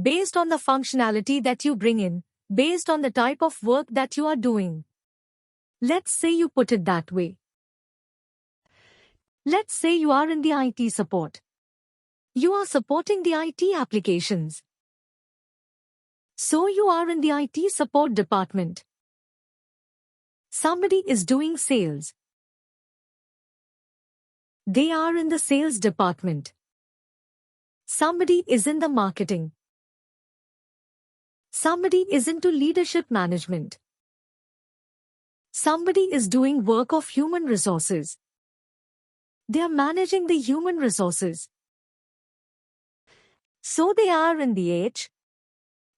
based on the functionality that you bring in, based on the type of work that you are doing. Let's say you put it that way. Let's say you are in the IT support. You are supporting the IT applications. So you are in the IT support department. Somebody is doing sales. They are in the sales department. Somebody is in the marketing. Somebody is into leadership management. Somebody is doing work of human resources. They are managing the human resources. So they are in the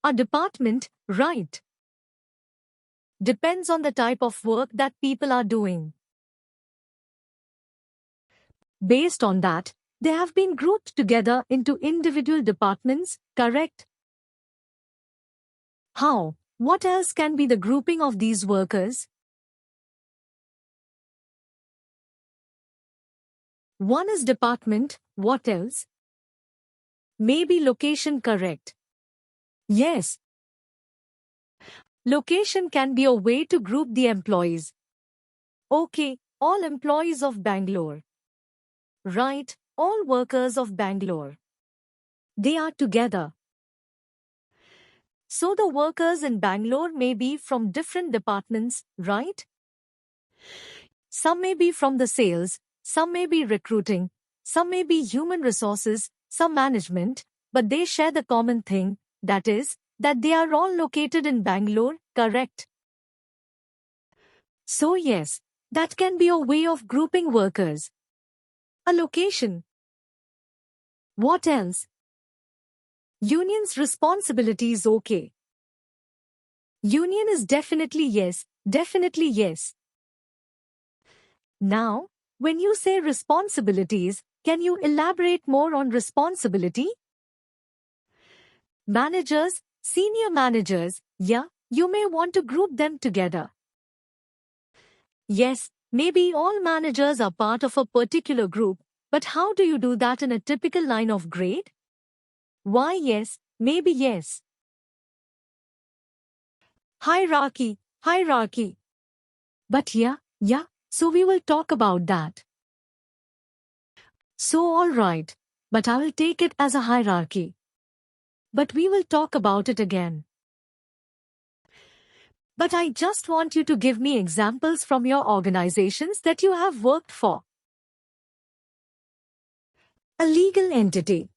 a department, right? Depends on the type of work that people are doing. Based on that, they have been grouped together into individual departments, correct? How? What else can be the grouping of these workers? One is department, what else? Maybe location, correct? Yes. Location can be a way to group the employees. Okay, all employees of Bangalore. Right, all workers of Bangalore. They are together. So the workers in Bangalore may be from different departments, right? Some may be from the sales, some may be recruiting, some may be human resources, some management, but they share the common thing, that is, that they are all located in Bangalore, correct? So yes, that can be a way of grouping workers. A location. What else? Union's responsibility is okay. Union is definitely yes, definitely yes. Now, when you say responsibilities, can you elaborate more on responsibility? Managers, senior managers, yeah, you may want to group them together. Yes, maybe all managers are part of a particular group, but how do you do that in a typical line of grade? Why yes, maybe yes. Hierarchy, hierarchy. But yeah, so we will talk about that. So alright, but I will take it as a hierarchy. But we will talk about it again. But I just want you to give me examples from your organizations that you have worked for. A legal entity.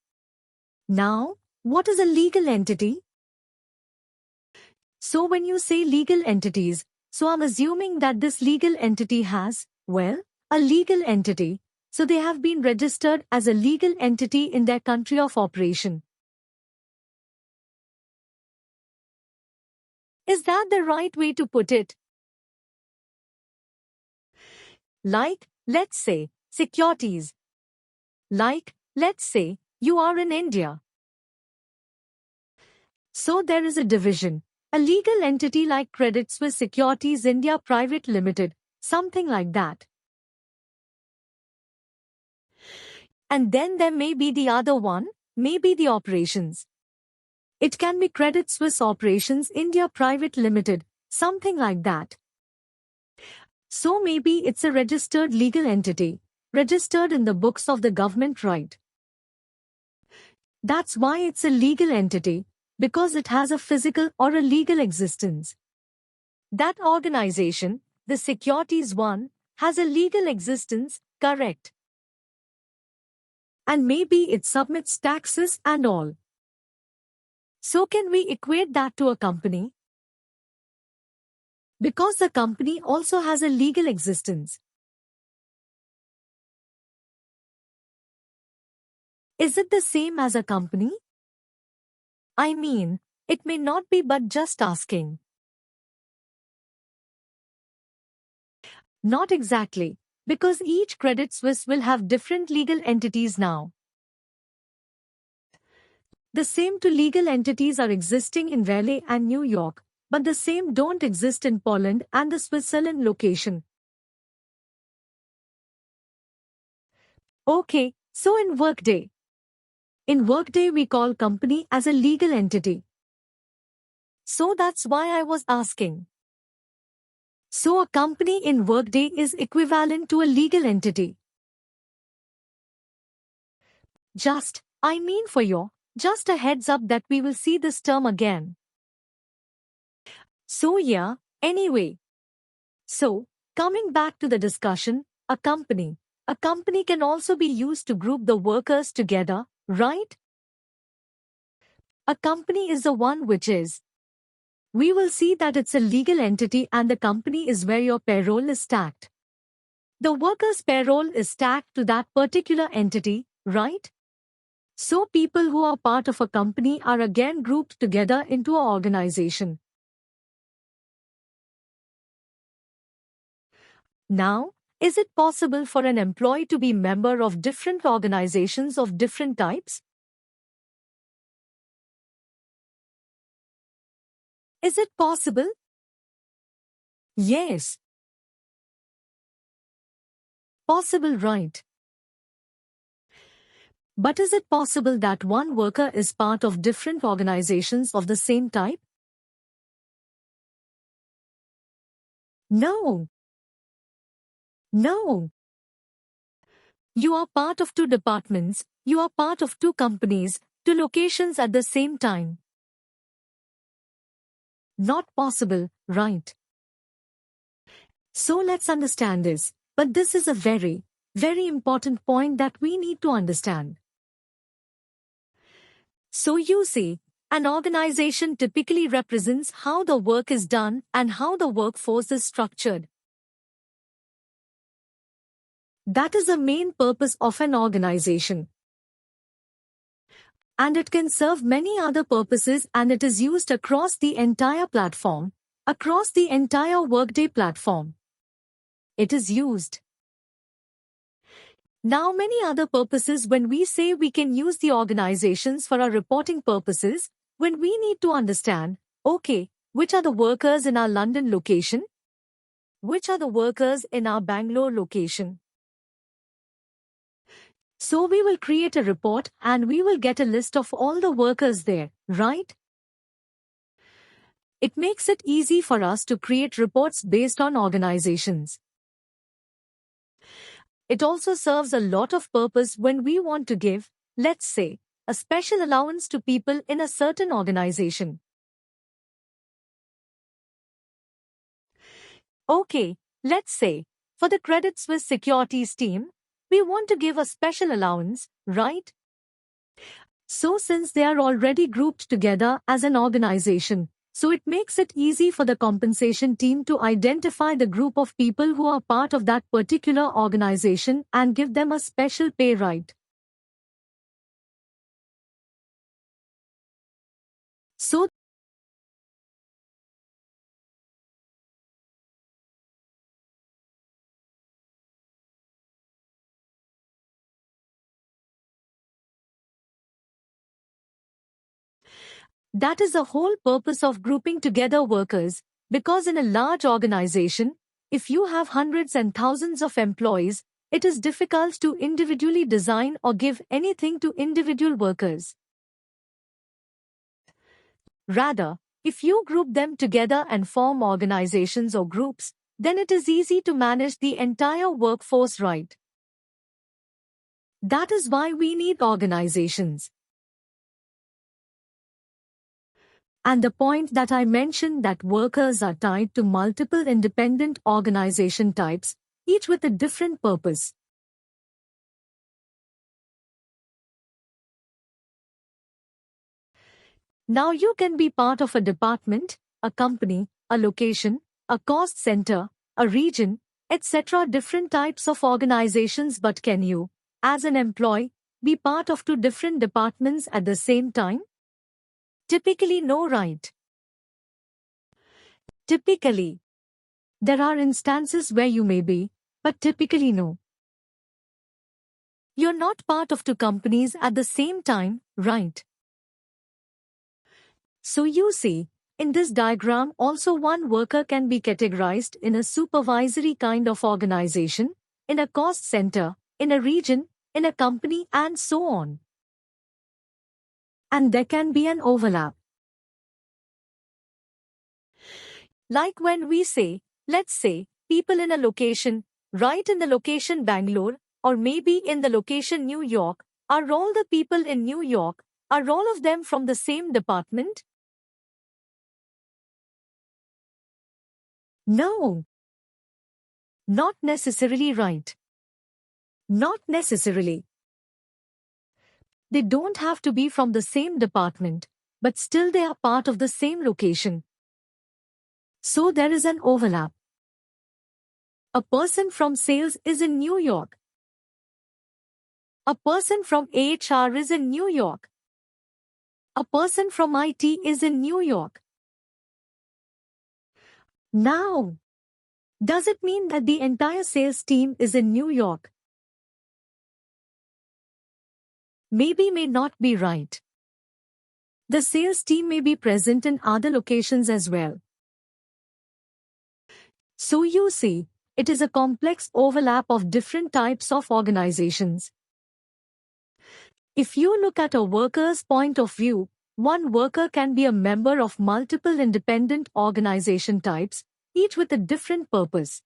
Now, what is a legal entity? So when you say legal entities, so I'm assuming that this legal entity has, well, a legal entity, so they have been registered as a legal entity in their country of operation. Is that the right way to put it? Like, let's say, securities. Like, let's say, you are in India. So there is a division, a legal entity like Credit Suisse Securities India Private Limited, something like that. And then there may be the other one, maybe the operations. It can be Credit Suisse Operations India Private Limited, something like that. So maybe it's a registered legal entity, registered in the books of the government, right? That's why it's a legal entity, because it has a physical or a legal existence. That organization, the securities one, has a legal existence, correct? And maybe it submits taxes and all. So can we equate that to a company? Because the company also has a legal existence. Is it the same as a company? I mean, it may not be, but just asking. Not exactly, because each Credit Suisse will have different legal entities now. The same two legal entities are existing in Raleigh and New York, but the same don't exist in Poland and the Switzerland location. Okay, so in Workday, In Workday we call company as a legal entity. So that's why I was asking. So a company in Workday is equivalent to a legal entity. Just a heads up that we will see this term again. So yeah, anyway. So, coming back to the discussion, a company. A company can also be used to group the workers together, right? A company is the one which is. We will see that it's a legal entity and the company is where your payroll is stacked. The worker's payroll is stacked to that particular entity, right? So people who are part of a company are again grouped together into an organization. Now, is it possible for an employee to be member of different organizations of different types? Is it possible? Yes. Possible, right? But is it possible that one worker is part of different organizations of the same type? No. No. You are part of two departments, you are part of two companies, two locations at the same time. Not possible, right? So let's understand this. But this is a very, very important point that we need to understand. So you see, an organization typically represents how the work is done and how the workforce is structured. That is the main purpose of an organization. And it can serve many other purposes and it is used across the entire platform, across the entire Workday platform. It is used. Now many other purposes when we say we can use the organizations for our reporting purposes, when we need to understand, okay, which are the workers in our London location? Which are the workers in our Bangalore location? So we will create a report and we will get a list of all the workers there, right? It makes it easy for us to create reports based on organizations. It also serves a lot of purpose when we want to give, let's say, a special allowance to people in a certain organization. Okay, let's say, for the Credit Suisse Securities team, we want to give a special allowance, right? So since they are already grouped together as an organization, so it makes it easy for the compensation team to identify the group of people who are part of that particular organization and give them a special pay right. So that is the whole purpose of grouping together workers, because in a large organization, if you have hundreds and thousands of employees, it is difficult to individually design or give anything to individual workers. Rather, if you group them together and form organizations or groups, then it is easy to manage the entire workforce right. That is why we need organizations. And the point that I mentioned that workers are tied to multiple independent organization types, each with a different purpose. Now you can be part of a department, a company, a location, a cost center, a region, etc. different types of organizations, but can you, as an employee, be part of two different departments at the same time? Typically no, right? Typically. There are instances where you may be, but typically no. You're not part of two companies at the same time, right? So you see, in this diagram also one worker can be categorized in a supervisory kind of organization, in a cost center, in a region, in a company and so on. And there can be an overlap. Like when we say, let's say, people in a location, right in the location Bangalore, or maybe in the location New York, are all the people in New York, are all of them from the same department? No. Not necessarily right. Not necessarily. They don't have to be from the same department, but still they are part of the same location. So there is an overlap. A person from sales is in New York. A person from HR is in New York. A person from IT is in New York. Now, does it mean that the entire sales team is in New York? Maybe may not be right. The sales team may be present in other locations as well. So you see, it is a complex overlap of different types of organizations. If you look at a worker's point of view, one worker can be a member of multiple independent organization types, each with a different purpose.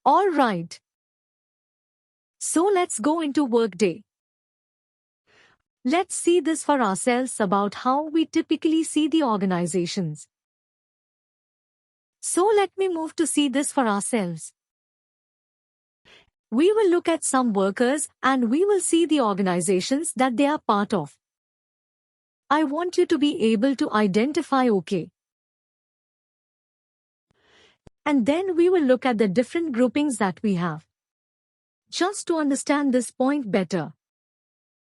All right. So let's go into Workday. Let's see this for ourselves about how we typically see the organizations. So let me move to see this for ourselves. We will look at some workers and we will see the organizations that they are part of. I want you to be able to identify okay. And then we will look at the different groupings that we have. Just to understand this point better.